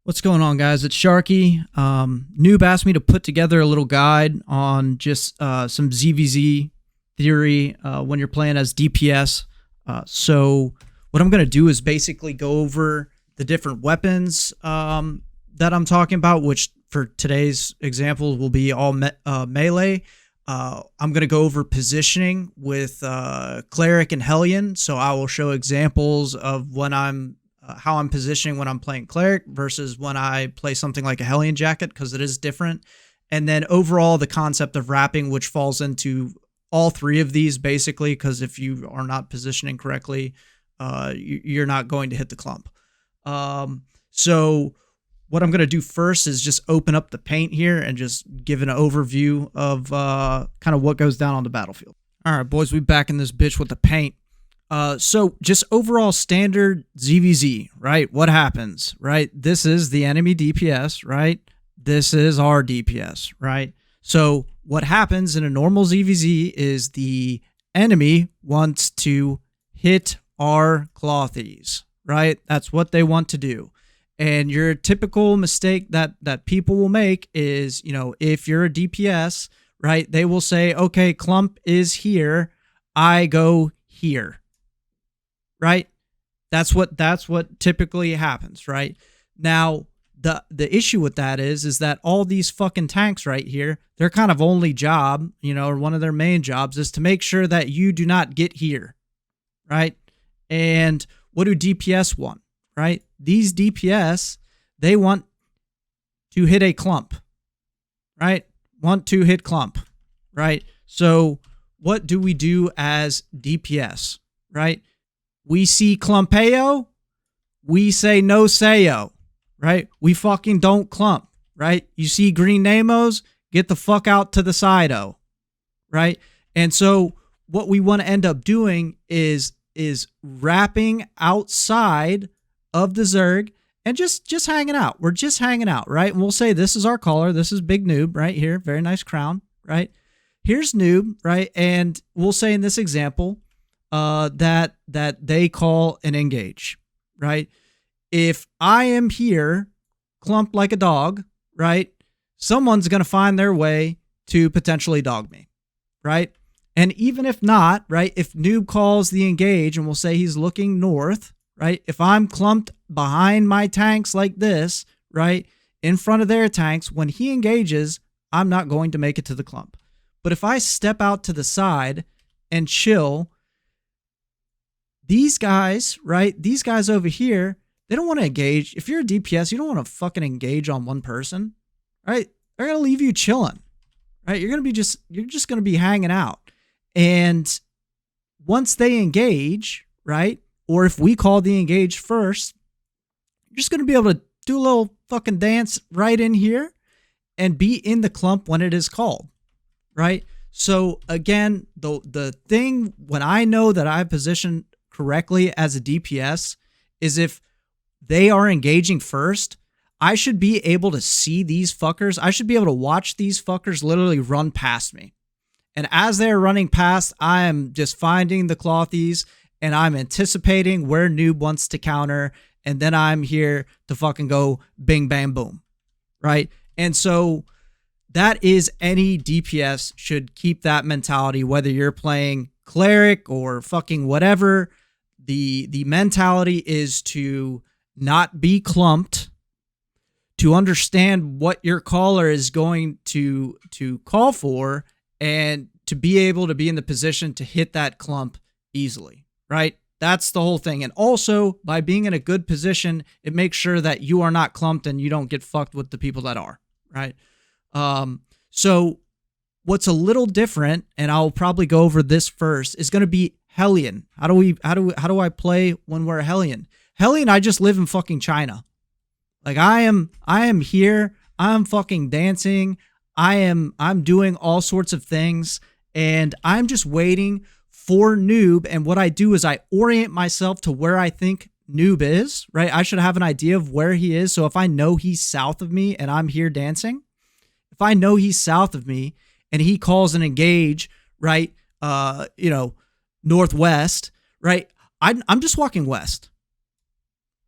What's going on, guys? It's Sharky. Noob asked me to put together a little guide on just some ZVZ theory when you're playing as DPS. So what I'm going to do is basically go over the different weapons that I'm talking about, which for today's example will be all melee. I'm going to go over positioning with Cleric and Hellion. So I will show examples of when how I'm positioning when I'm playing Cleric versus when I play something like a Hellion jacket, because it is different. And then overall, the concept of wrapping, which falls into all three of these basically, because if you are not positioning correctly, you're not going to hit the clump. So what I'm going to do first is just open up the paint here and just give an overview of kind of what goes down on the battlefield. All right, boys, we back in this bitch with the paint. So just overall standard ZVZ, right? What happens, right? This is the enemy DPS, right? This is our DPS, right? So what happens in a normal ZVZ is the enemy wants to hit our clothies, right? That's what they want to do. And your typical mistake that people will make is, you know, if you're a DPS, right, they will say, okay, clump is here, I go here. Right? That's what typically happens, right? Now, the issue with that is that all these fucking tanks right here, their kind of only job, you know, or one of their main jobs is to make sure that you do not get here, right? And what do DPS want, right? These DPS, they want to hit a clump, right? Want to hit clump, right? So what do we do as DPS, right? We see clumpeo, we say no sayo, right? We fucking don't clump, right? You see green Namos, get the fuck out to the side-o, right? And so what we want to end up doing is wrapping outside of the Zerg and just hanging out. We're just hanging out, right? And we'll say this is our caller. This is Big Noob right here. Very nice crown, right? Here's Noob, right? And we'll say in this example, that they call an engage, right? If I am here, clump like a dog, right? Someone's going to find their way to potentially dog me, right? And even if not, right, if Noob calls the engage and we'll say he's looking north, right? If I'm clumped behind my tanks like this, right, in front of their tanks, when he engages, I'm not going to make it to the clump. But if I step out to the side and chill, these guys, right? These guys over here, they don't want to engage. If you're a DPS, you don't want to fucking engage on one person, right? They're going to leave you chilling, right? You're just going to be hanging out. And once they engage, right? Or if we call the engage first, you're just going to be able to do a little fucking dance right in here and be in the clump when it is called, right? So again, the thing when I know that I position correctly as a DPS is if they are engaging first, I should be able to see these fuckers. I should be able to watch these fuckers literally run past me. And as they're running past, I am just finding the clothies and I'm anticipating where Noob wants to counter. And then I'm here to fucking go bing, bang, boom. Right? And so that is any DPS should keep that mentality, whether you're playing Cleric or fucking whatever. The mentality is to not be clumped, to understand what your caller is going to call for, and to be able to be in the position to hit that clump easily, right? That's the whole thing. And also, by being in a good position, it makes sure that you are not clumped and you don't get fucked with the people that are, right? So what's a little different, and I'll probably go over this first, is going to be Hellion. How do I play when we're a Hellion? Hellion, I just live in fucking China. Like I am here. I'm fucking dancing. I'm doing all sorts of things, and I'm just waiting for Noob. And what I do is I orient myself to where I think Noob is, right? I should have an idea of where he is. So if I know he's south of me and I'm here dancing, if I know he's south of me and he calls an engage, right? You know, northwest, right? I'm just walking west,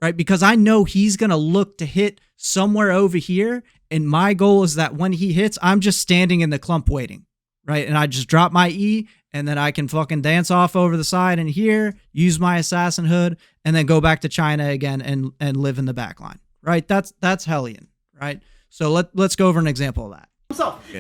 right? Because I know he's going to look to hit somewhere over here. And my goal is that when he hits, I'm just standing in the clump waiting, right? And I just drop my E, and then I can fucking dance off over the side and here, use my assassin hood, and then go back to China again and live in the back line, right? That's Hellion, right? So let's go over an example of that.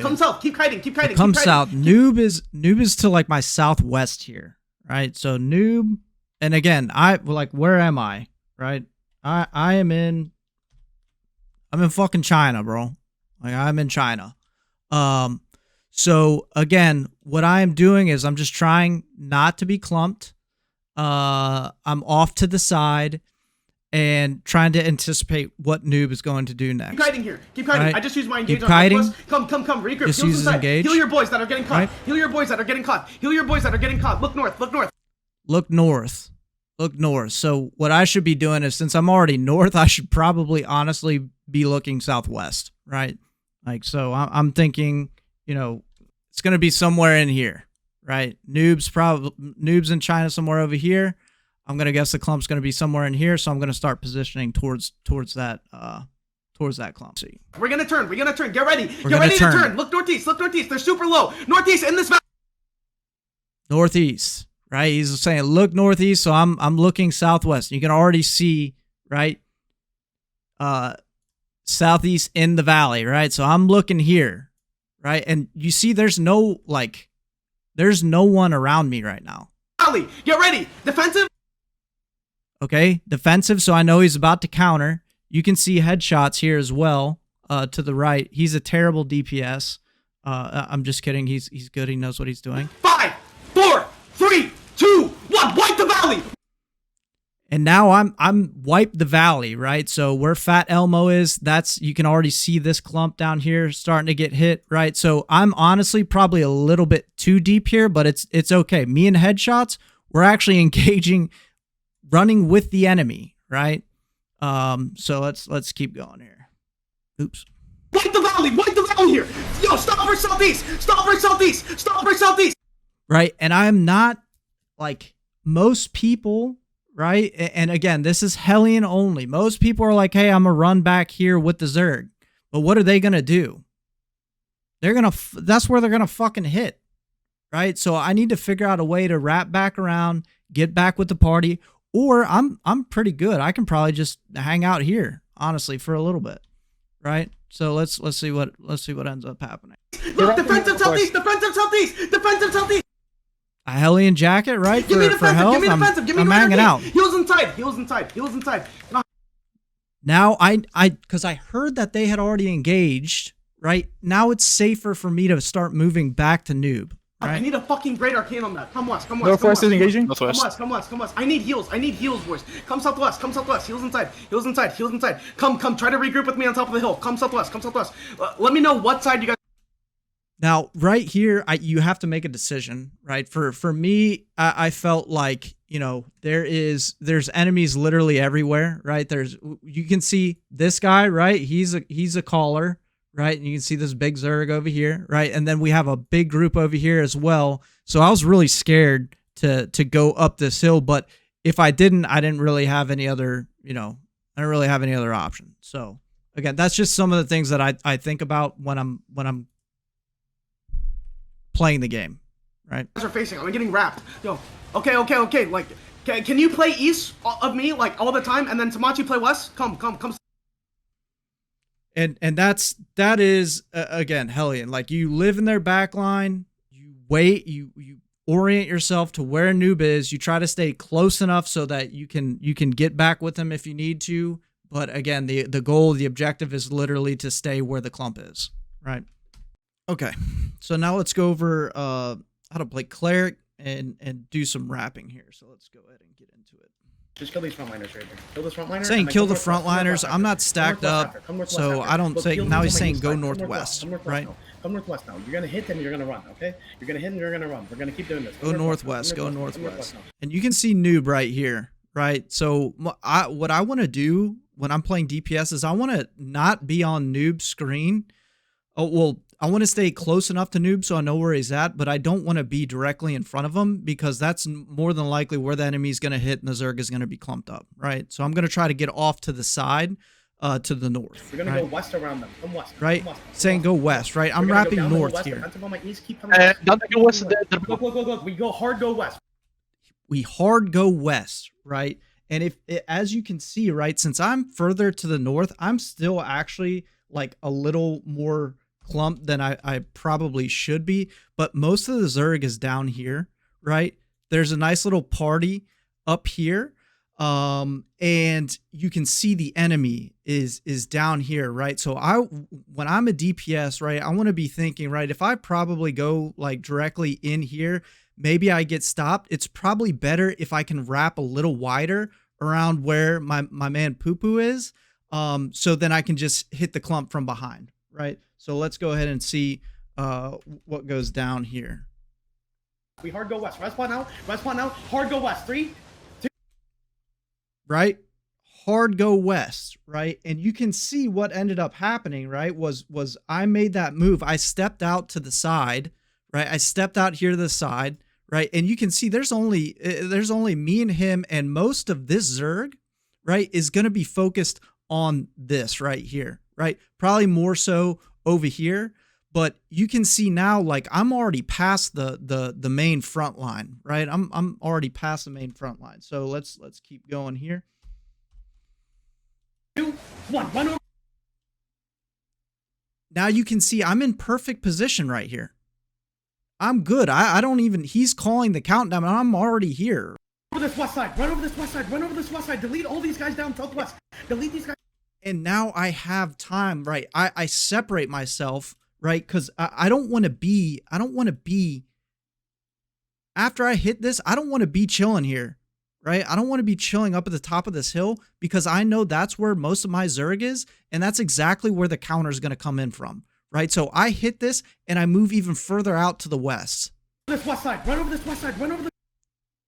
Come south, keep kiting. Come south. Noob is to like my southwest here, right? So Noob, and again, where am I, right? I'm in fucking China, bro. Like, I'm in China. So again, what I am doing is I'm just trying not to be clumped. I'm off to the side and trying to anticipate what Noob is going to do next. Keep kiting here. Keep kiting. Right. I just used my engage. Keep kiting. Come. Regroup. Just uses engage. Heal your boys that are getting caught. Right. Heal your boys that are getting caught. Heal your boys that are getting caught. Look north. Look north. So what I should be doing is, since I'm already north, I should probably honestly be looking southwest, right? Like, so I'm thinking, it's going to be somewhere in here, right? Noob's in China somewhere over here. I'm going to guess the clump's going to be somewhere in here, so I'm going to start positioning towards that clump. See. We're going to turn. Get ready. Get ready to turn. Look northeast. They're super low. Northeast in this valley. Northeast, right? He's saying look northeast, so I'm looking southwest. You can already see, right? Southeast in the valley, right? So I'm looking here, right? And you see there's no one around me right now. Valley, get ready. Defensive. Okay, defensive, so I know he's about to counter. You can see headshots here as well, to the right. He's a terrible DPS. I'm just kidding. He's good. He knows what he's doing. 5, 4, 3, 2, 1. Wipe the valley. And now I'm wipe the valley, right? So where Fat Elmo is, you can already see this clump down here starting to get hit, right? So I'm honestly probably a little bit too deep here, but it's okay. Me and headshots, we're actually engaging, running with the enemy, right? So let's keep going here. Oops. Wipe the valley here. Yo, stop for southeast. Right, and I'm not like most people, right? And again, this is Hellion only. Most people are like, hey, I'm gonna run back here with the Zerg. But what are they gonna do? That's where they're gonna fucking hit, right? So I need to figure out a way to wrap back around, get back with the party, or I'm pretty good. I can probably just hang out here, honestly, for a little bit, right? So let's see what ends up happening. Look, defensive southeast. A Hellion jacket, right? Give me defensive. Health. Give me defensive. Give me I'm hanging out. Heals inside. Now because I heard that they had already engaged, right? Now it's safer for me to start moving back to Noob. Right? I need a fucking great arcane on that. Come west. Northwest is engaging. Northwest. Come west. I need heals, boys. Come southwest. Heals inside. Come. Try to regroup with me on top of the hill. Come southwest. Let me know what side you guys. Now, right here, you have to make a decision, right? For me, I felt like, there's enemies literally everywhere, right? You can see this guy, right? He's a caller, right? And you can see this big Zerg over here, right? And then we have a big group over here as well. So I was really scared to go up this hill, but if I didn't really have any other, I don't really have any other option. So again, that's just some of the things that I think about when I'm playing the game, right? Are facing. I'm getting wrapped. Yo, okay. Like, can you play east of me like all the time, and then Tamachi play west? Come. And that is again Hellion. Like, you live in their backline. You wait. You orient yourself to where Noob is. You try to stay close enough so that you can get back with him if you need to. But again, the goal, the objective is literally to stay where the clump is, right? Okay, so now let's go over how to play Cleric and do some wrapping here. So let's go ahead and get into it. Just kill these frontliners right there. Kill this frontliners. Saying kill the frontliners. I'm not stacked up, so I don't say. Now he's saying go northwest, right? Come northwest now. You're gonna hit and you're gonna run. Okay? You're gonna hit and you're gonna run. We're gonna keep doing this. Go northwest. Go northwest. And you can see Noob right here, right? So what I want to do when I'm playing DPS is I want to not be on Noob's screen. Oh well. I want to stay close enough to Noob so I know where he's at, but I don't want to be directly in front of him because that's more than likely where the enemy is going to hit and the Zerg is going to be clumped up, right? So I'm going to try to get off to the side to the north. We're gonna right? go west around them. Come west. Right? Come west. Saying go west, right? I'm We're gonna go wrapping down the hill north west, here. defensive on my east, keep coming west. down the hill west. Look. We go hard, go west. We hard go west, right? And if as you can see, right, since I'm further to the north, I'm still actually like a little more clumped than I probably should be. But most of the Zerg is down here, right? There's a nice little party up here. And you can see the enemy is down here, right? So when I'm a DPS, right, I want to be thinking, right, if I probably go like directly in here, maybe I get stopped. It's probably better if I can wrap a little wider around where my man Poo Poo is. So then I can just hit the clump from behind, right? So let's go ahead and see what goes down here. We hard go west. Respawn out. Hard go west. 3, 2. Right? Hard go west, right? And you can see what ended up happening, right? Was I made that move. I stepped out to the side, right? I stepped out here to the side, right? And you can see there's only me and him, and most of this Zerg, right, is going to be focused on this right here, right? Probably more so over here, but you can see now, like I'm already past the main front line, right? I'm already past the main front line. So let's keep going here. 2, 1. Run over. Now you can see I'm in perfect position right here. I'm good. I don't even, he's calling the countdown and I'm already here. Over this west side. Run over this west side. Run over this west side. Delete all these guys down southwest. Delete these guys. And now I have time, right? I separate myself, right? Because I don't want to be, after I hit this, I don't want to be chilling here, right? I don't want to be chilling up at the top of this hill because I know that's where most of my Zerg is. And that's exactly where the counter is going to come in from, right? So I hit this and I move even further out to the west. This west side. Run over this west side. Run over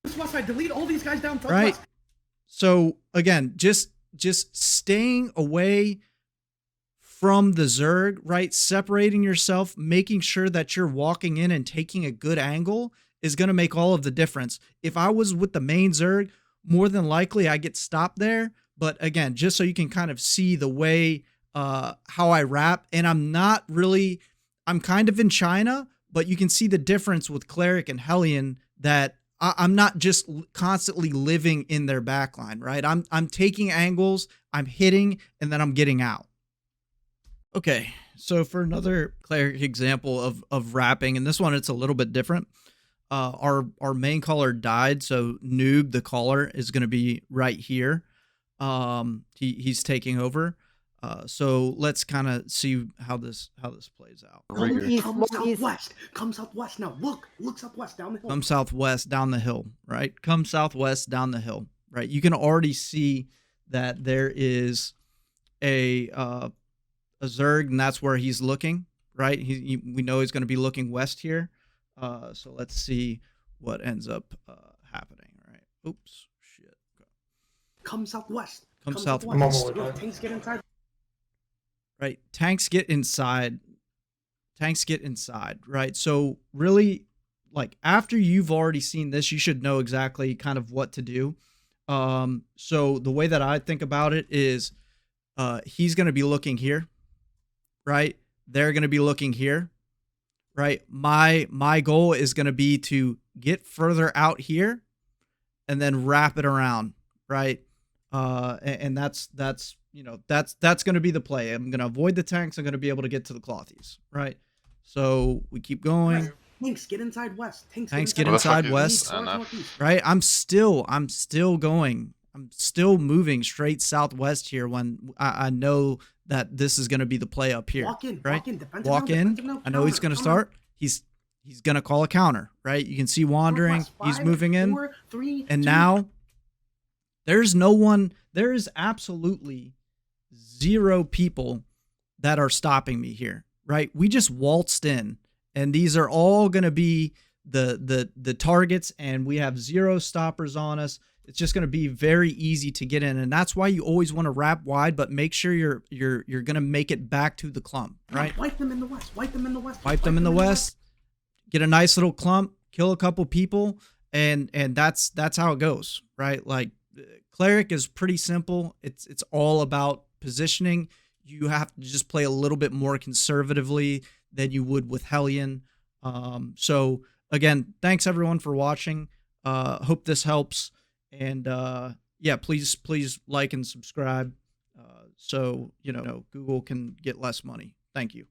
this west side. Delete all these guys down southwest. Right. So again, just staying away from the Zerg, right? Separating yourself, making sure that you're walking in and taking a good angle is going to make all of the difference. If I was with the main Zerg, more than likely I get stopped there. But again, just so you can kind of see the way how I wrap, and I'm kind of in China, but you can see the difference with Cleric and Hellion that I'm not just constantly living in their backline, right? I'm taking angles, I'm hitting, and then I'm getting out. Okay, so for another Cleric example of wrapping, and this one it's a little bit different. Our main caller died, so Noob the caller is going to be right here. He's taking over. So let's kind of see how this plays out. Come southwest now. Look southwest down the hill. Come southwest down the hill, right? Come southwest down the hill, right? You can already see that there is a Zerg, and that's where he's looking, right? We know he's going to be looking west here. So let's see what ends up happening, right? Oops, shit. Come southwest. Come southwest. Tanks get inside. Right, tanks get inside. Tanks get inside, right? So really, like after you've already seen this, you should know exactly kind of what to do. So the way that I think about it is, he's going to be looking here, right? They're going to be looking here, right? My goal is going to be to get further out here and then wrap it around, right? And that's going to be the play. I'm going to avoid the tanks. I'm going to be able to get to the clothies, right? So we keep going. Tanks get inside west. Tanks get inside west, right? I'm still going. I'm still moving straight southwest here when I know that this is going to be the play up here, right? Walk in. I know he's going to start. He's going to call a counter, right? You can see wandering. He's moving in. And now there's no one. There is absolutely 0 people that are stopping me here, right? We just waltzed in, and these are all going to be the targets, and we have 0 stoppers on us. It's just going to be very easy to get in, and that's why you always want to wrap wide, but make sure you're going to make it back to the clump, right? Wipe them in the west. Wipe them in the west. Wipe them in the west. Get a nice little clump, kill a couple people, and that's how it goes, right? Like Cleric is pretty simple. It's all about positioning, you have to just play a little bit more conservatively than you would with Hellion. So again, thanks everyone for watching. Hope this helps. And yeah, please like and subscribe so Google can get less money. Thank you.